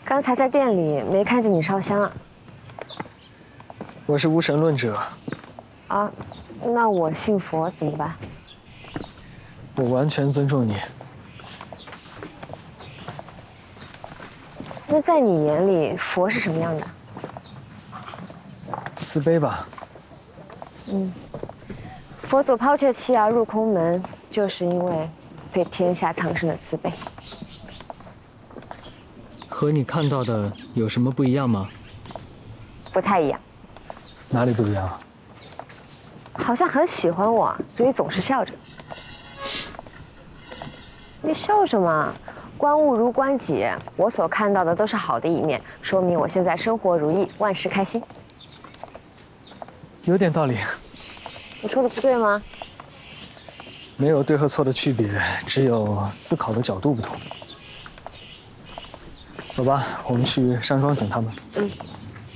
刚才在店里没看见你烧香啊？我是无神论者。啊，那我信佛怎么办？我完全尊重你。那在你眼里，佛是什么样的？慈悲吧。佛祖抛却妻儿入空门，就是因为对天下苍生的慈悲。和你看到的有什么不一样吗？不太一样，哪里不一样？好像很喜欢我，所以总是笑着。你笑什么？观物如观己，我所看到的都是好的一面，说明我现在生活如意，万事开心。有点道理。我说的不对吗？没有对和错的区别，只有思考的角度不同。走吧，我们去山庄等他们。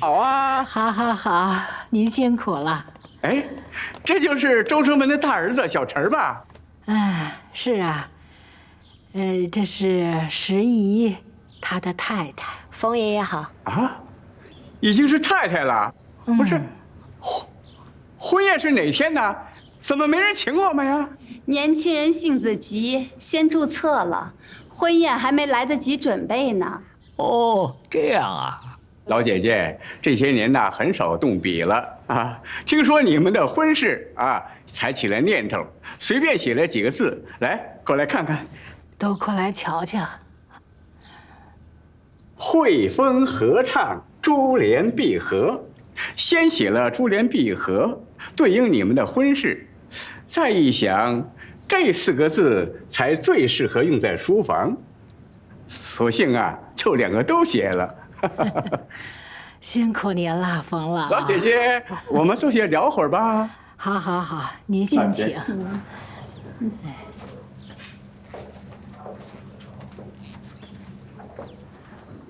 好啊，好，好，好，您辛苦了。哎，这就是周生门的大儿子小陈吧？是啊，这是石姨，她的太太。冯爷爷好。啊，已经是太太了，不是？婚宴是哪天呢？怎么没人请我们呀？年轻人性子急，先注册了，婚宴还没来得及准备呢。哦，这样啊。老姐姐，这些年呐很少动笔了啊。听说你们的婚事啊，才起了念头，随便写了几个字，来，过来看看。都过来瞧瞧。汇丰合唱，珠联璧合。先写了珠联璧合，对应你们的婚事。再一想，这4个字才最适合用在书房。索性啊，就2个都写了。辛苦您了，冯老。老姐姐，我们坐下聊会儿吧。好，好，好，您先请。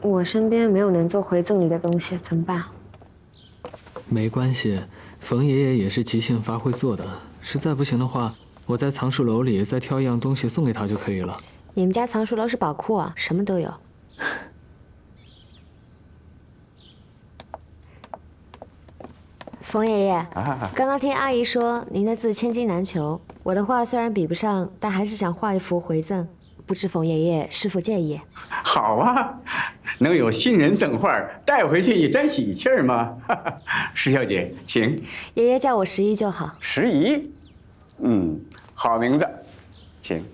我身边没有能做回赠你的东西，怎么办？没关系，冯爷爷也是即兴发挥做的。实在不行的话，我在藏书楼里再挑一样东西送给他就可以了。你们家藏书楼是宝库啊，什么都有。冯爷爷，刚刚听阿姨说您的字千金难求，我的画虽然比不上，但还是想画一幅回赠，不知冯爷爷是否介意？好啊，能有新人赠画带回去一沾喜气儿吗？石小姐，请。爷爷叫我十一就好。石姨，好名字，请。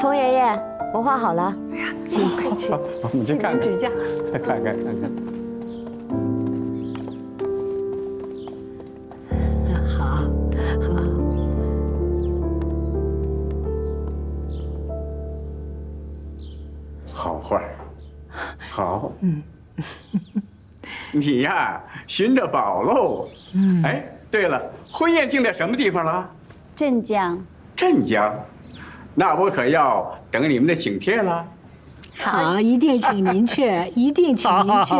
冯爷爷，我画好了，请快去。我们去看看，指教。看看。好，好。好画，好。你呀，寻着宝喽。哎，对了，婚宴定在什么地方了？镇江。镇江，那我可要等你们的请帖了。好，一定请您去，一定请您去。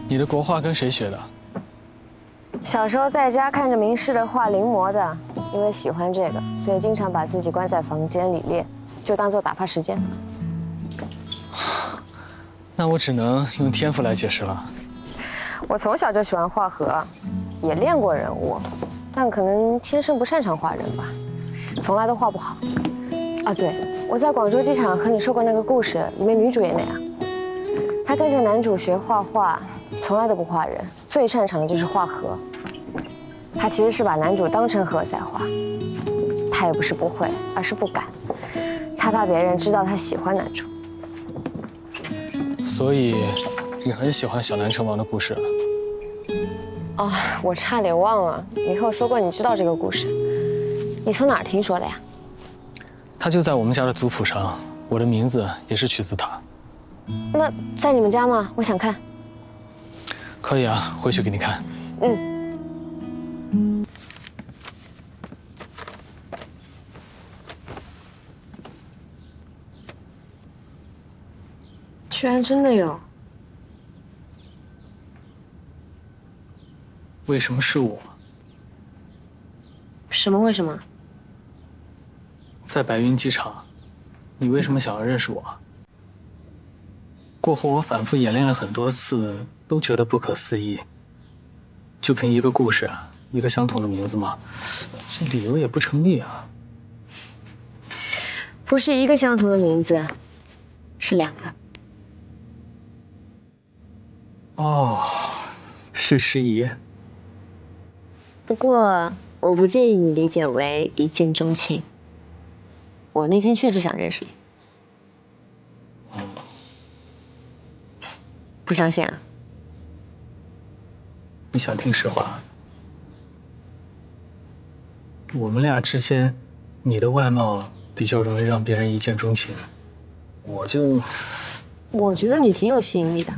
你的国画跟谁学的？小时候在家看着名师的画临摹的，因为喜欢这个，所以经常把自己关在房间里练，就当做打发时间。那我只能用天赋来解释了。我从小就喜欢画河，也练过人物，但可能天生不擅长画人吧，从来都画不好。啊，对，我在广州机场和你说过那个故事，里面女主也那样。她跟着男主学画画，从来都不画人，最擅长的就是画河。她其实是把男主当成河在画，她也不是不会，而是不敢，她怕别人知道她喜欢男主。所以，你很喜欢小南城王的故事。哦，我差点忘了，你和我说过你知道这个故事，你从哪儿听说的呀？它就在我们家的族谱上，我的名字也是取自它。那在你们家吗？我想看。可以啊，回去给你看。居然真的有。为什么是我？什么？为什么？在白云机场，你为什么想要认识我？过后我反复演练了很多次，都觉得不可思议。就凭一个故事，一个相同的名字吗？这理由也不成立啊。不是一个相同的名字，是2个。哦，是诗怡。不过我不介意你理解为一见钟情。我那天确实想认识你。不相信啊？你想听实话？我们俩之间，你的外貌比较容易让别人一见钟情，我觉得你挺有吸引力的。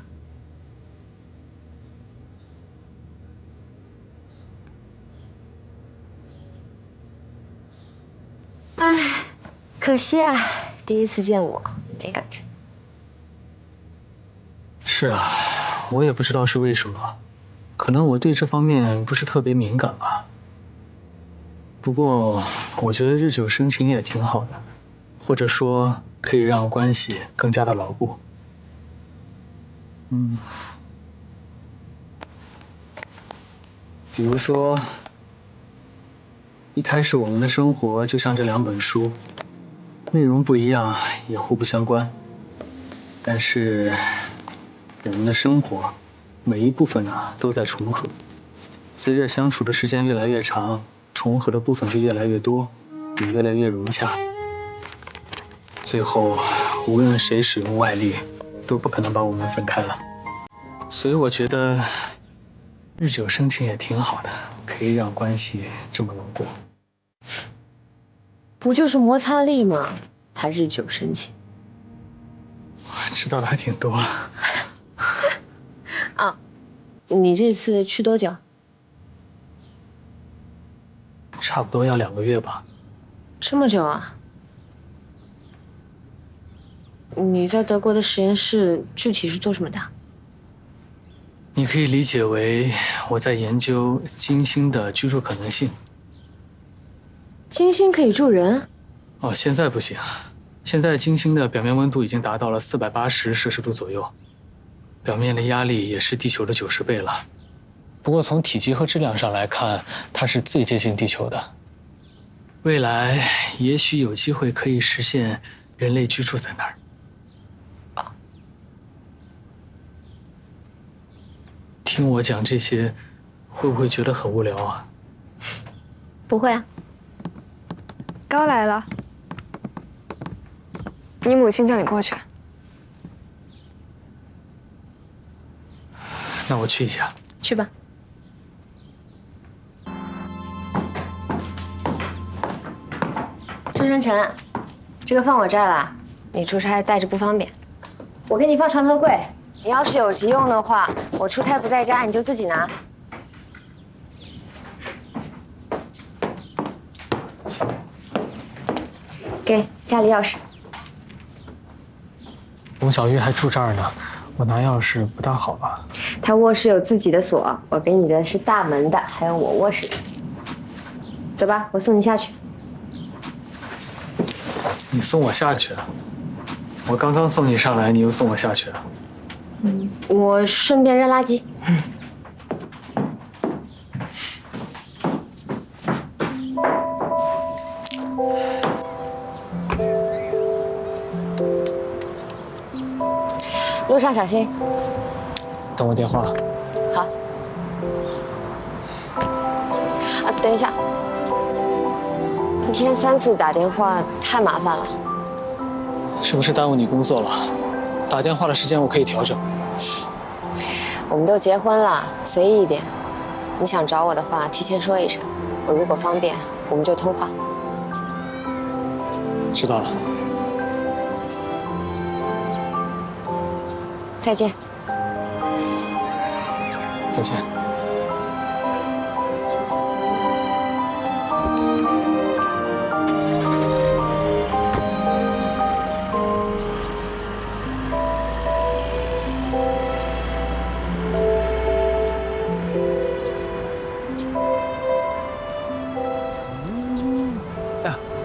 唉，可惜啊，第一次见我没感觉。是啊，我也不知道是为什么，可能我对这方面不是特别敏感吧。不过我觉得日久生情也挺好的，或者说可以让关系更加的牢固。比如说，一开始我们的生活就像这2本书，内容不一样，也互不相关，但是我们的生活每一部分都在重合。随着相处的时间越来越长，重合的部分就越来越多，也越来越融洽。最后，无论谁使用外力，都不可能把我们分开了。所以我觉得日久生情也挺好的，可以让关系这么牢固。不就是摩擦力吗？还日久生情？知道的还挺多。啊，你这次去多久？差不多要2个月吧。这么久啊？你在德国的实验室具体是做什么的？你可以理解为我在研究金星的居住可能性。金星可以住人？哦，现在不行。现在金星的表面温度已经达到了480摄氏度左右，表面的压力也是地球的90倍了。不过从体积和质量上来看，它是最接近地球的。未来也许有机会可以实现人类居住在那儿。听我讲这些，会不会觉得很无聊啊？不会啊。高来了，你母亲叫你过去。那我去一下。去吧。周生辰，这个放我这儿了，你出差带着不方便，我给你放床头柜。你要是有急用的话，我出差不在家，你就自己拿。给家里钥匙。龙小玉还住这儿呢，我拿钥匙不大好吧？他卧室有自己的锁，我给你的是大门的，还有我卧室的。走吧，我送你下去。你送我下去？我刚刚送你上来，你又送我下去？我顺便扔垃圾。路上小心。等我电话。好。啊，等一下，一天3次打电话太麻烦了。是不是耽误你工作了？打电话的时间我可以调整。我们都结婚了，随意一点。你想找我的话，提前说一声，我如果方便，我们就通话。知道了。再见。再见。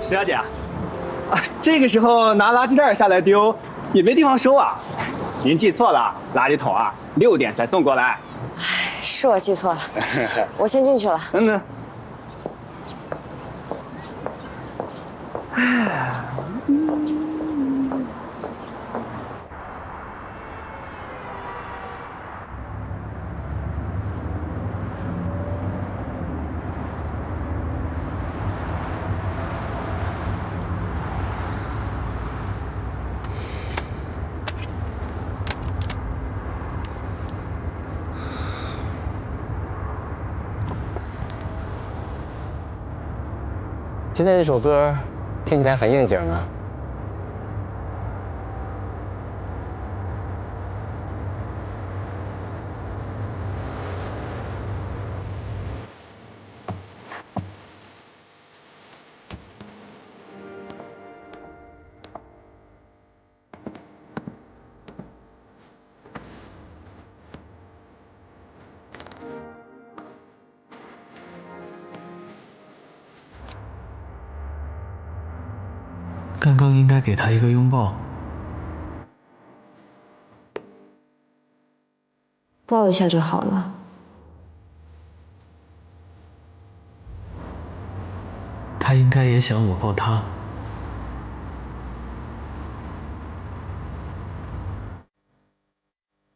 石小姐啊，这个时候拿垃圾袋下来丢，也没地方收啊。您记错了，垃圾桶啊6点才送过来。是我记错了，我先进去了。嗯。今天这首歌听起来很应景啊。刚刚应该给他一个拥抱。抱一下就好了。他应该也想我抱他。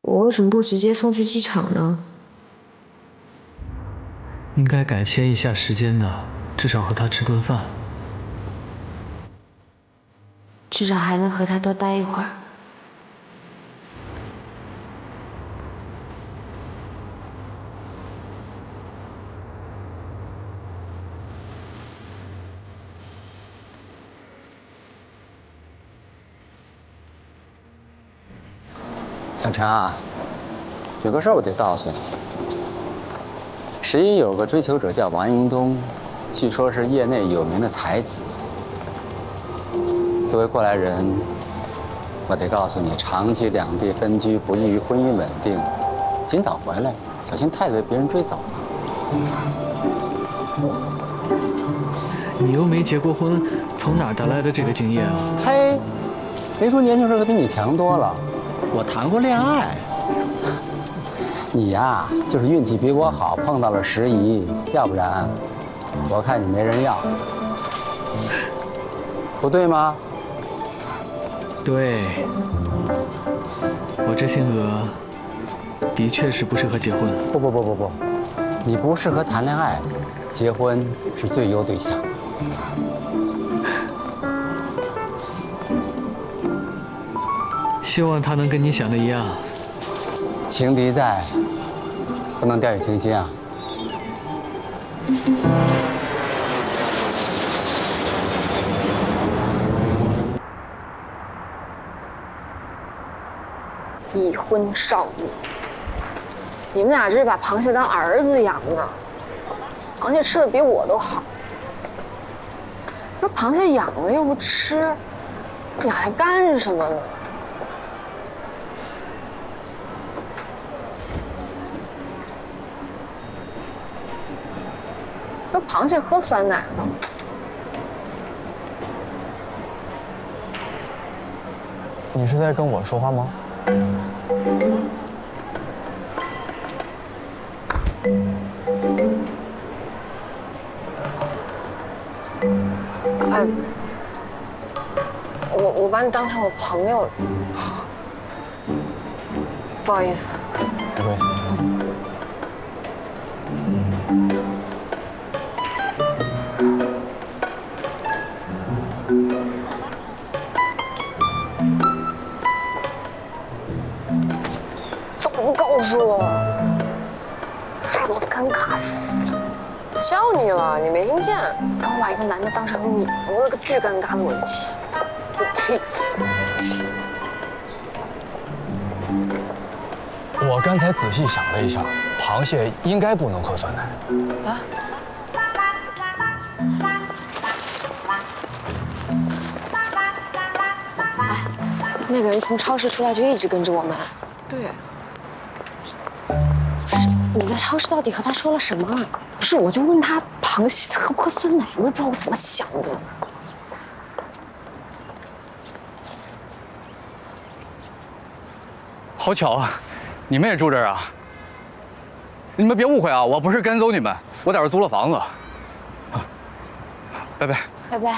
我为什么不直接送去机场呢？应该改签一下时间的，至少和他吃顿饭。至少还能和他多待一会儿。小陈啊，有个事儿我得告诉你。11有个追求者叫王英东，据说是业内有名的才子。作为过来人，我得告诉你，长期两地分居不利于婚姻稳定，尽早回来，小心太被别人追走了。你又没结过婚，从哪儿得来的这个经验啊？嘿，没说年轻时候比你强多了。我谈过恋爱。你呀，就是运气比我好，碰到了11，要不然，我看你没人要，不对吗？对，我这性格的确是不适合结婚。不，你不适合谈恋爱，结婚是最优对象。希望他能跟你想的一样。情敌在，不能掉以轻心啊。已婚少女，你们俩这是把螃蟹当儿子养呢。螃蟹吃的比我都好。那螃蟹养了又不吃，你还干什么呢？那螃蟹喝酸奶吗？你是在跟我说话吗？我把你当成我朋友了，不好意思。没关系。怎么不告诉我？害我尴尬死啊？你没听见？刚把一个男的当成女的，我有个巨尴尬的吻戏，我气死。我刚才仔细想了一下，螃蟹应该不能喝酸奶。啊？哎，那个人从超市出来就一直跟着我们。对。你在超市到底和他说了什么？不是，我就问他螃蟹喝不喝酸奶，我也不知道我怎么想的。好巧啊，你们也住这儿啊？你们别误会啊，我不是赶走你们，我在这租了房子。拜拜。拜拜。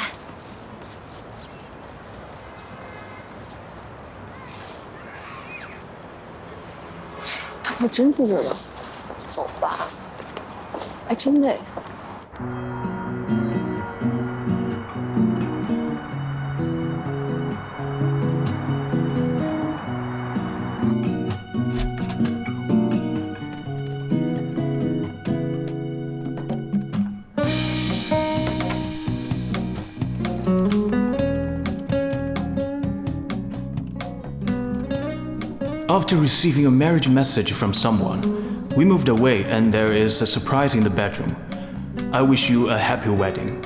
他不真住这儿了？走吧。哎，真的。After receiving a marriage message from someone, we moved away and there is a surprise in the bedroom. I wish you a happy wedding.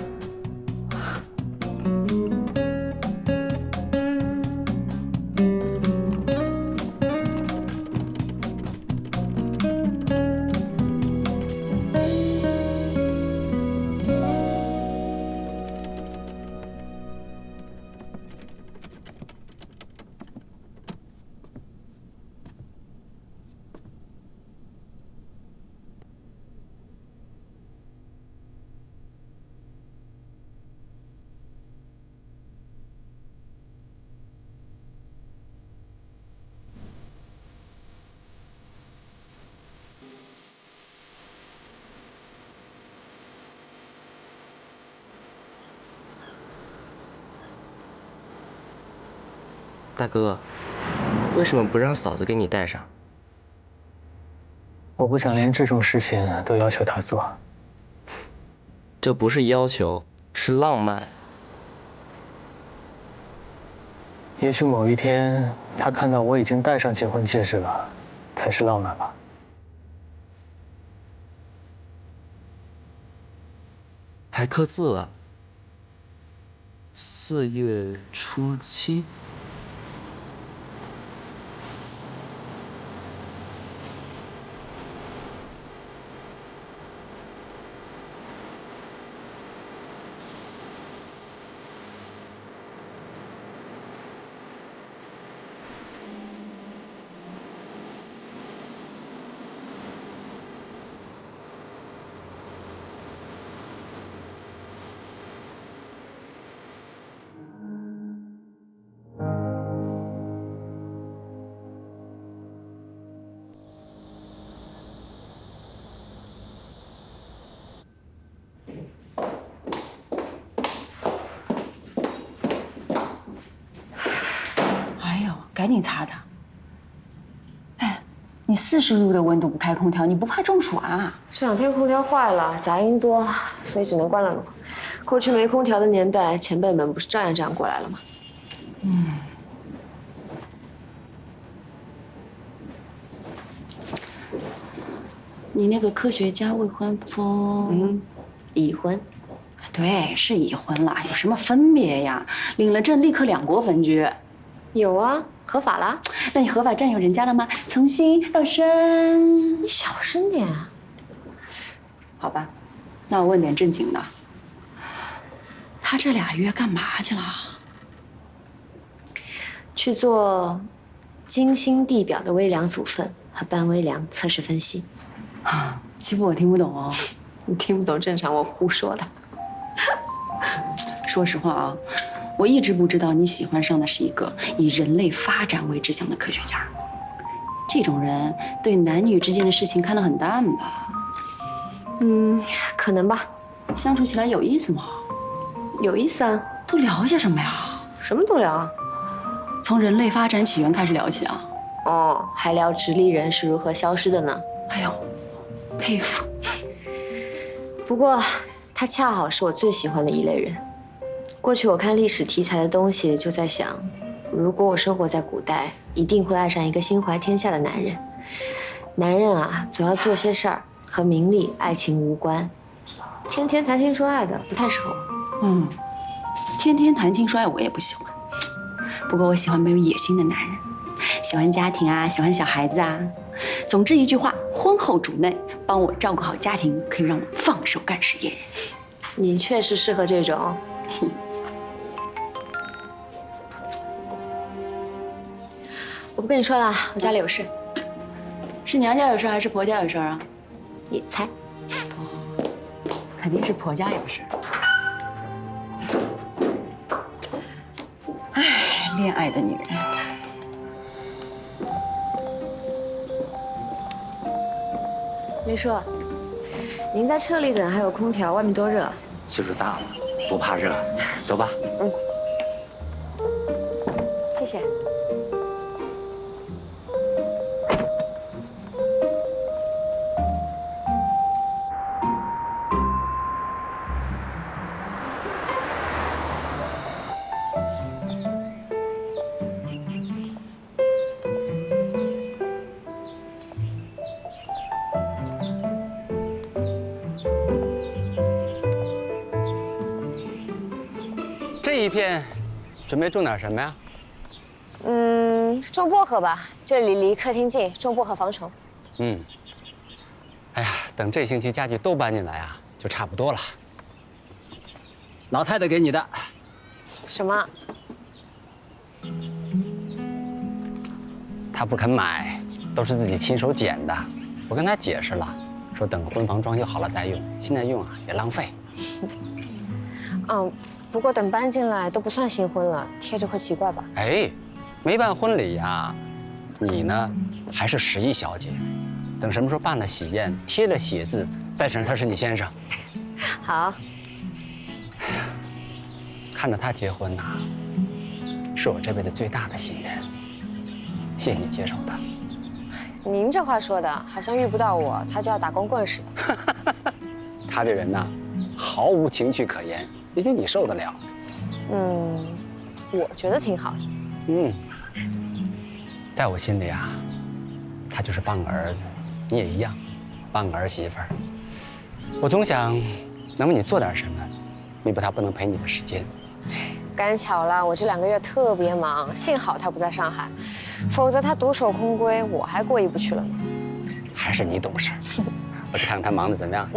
大哥，为什么不让嫂子给你带上？我不想连这种事情都要求他做。这不是要求，是浪漫。也许某一天，他看到我已经戴上结婚戒指了，才是浪漫吧。还刻字了。4月初7。赶紧擦擦。哎，你40度的温度不开空调，你不怕中暑啊？这2天空调坏了，杂音多，所以只能关了录。过去没空调的年代，前辈们不是照样这样过来了吗？你那个科学家未婚夫，已婚。对，是已婚了，有什么分别呀？领了证立刻2国分居。有啊，合法啦。那你合法占有人家了吗？从心到身。你小声点啊。好吧，那我问点正经的。他这2月干嘛去了？去做金星地表的微量组分和半微量测试分析。欺负我听不懂哦。你听不懂正常，我胡说的。说实话啊。我一直不知道你喜欢上的是一个以人类发展为志向的科学家，这种人对男女之间的事情看得很淡吧？可能吧。相处起来有意思吗？有意思啊。都聊些什么呀？什么都聊啊。从人类发展起源开始聊起啊。哦，还聊直立人是如何消失的呢。哎呦，佩服。不过他他恰好是我最喜欢的一类人。过去我看历史题材的东西，就在想，如果我生活在古代，一定会爱上一个心怀天下的男人。男人啊，总要做些事儿和名利、爱情无关，天天谈情说爱的不太适合我。天天谈情说爱我也不喜欢。不过我喜欢没有野心的男人，喜欢家庭啊，喜欢小孩子啊。总之一句话，婚后主内，帮我照顾好家庭，可以让我放手干事业。你确实适合这种。我不跟你说了，我家里有事。是娘家有事还是婆家有事啊？你猜。肯定是婆家有事。唉，恋爱的女人。林叔，您在车里等，还有空调，外面多热。岁数大了，不怕热，走吧。谢谢。这一片准备种点什么呀？种薄荷吧，这里离客厅近，种薄荷防虫。哎呀，等这星期家具都搬进来啊，就差不多了。老太太给你的。什么？她不肯买，都是自己亲手剪的。我跟她解释了，说等婚房装修好了再用，现在用啊也浪费。不过等搬进来都不算新婚了，贴着会奇怪吧？哎，没办婚礼呀，你呢还是11小姐，等什么时候办了喜宴，贴了喜字，再承认他是你先生。好。看着他结婚呐，是我这辈子最大的心愿。谢谢你接受他。您这话说的，好像遇不到我，他就要打光棍似的。他这人呐，毫无情趣可言，也就你受得了。我觉得挺好的。在我心里啊，他就是半个儿子，你也一样，半个儿媳妇儿。我总想能为你做点什么，弥补他不能陪你的时间。赶巧了，我这2个月特别忙，幸好他不在上海，否则他独守空闺，我还过意不去了呢。还是你懂事。我去看看他忙得怎么样。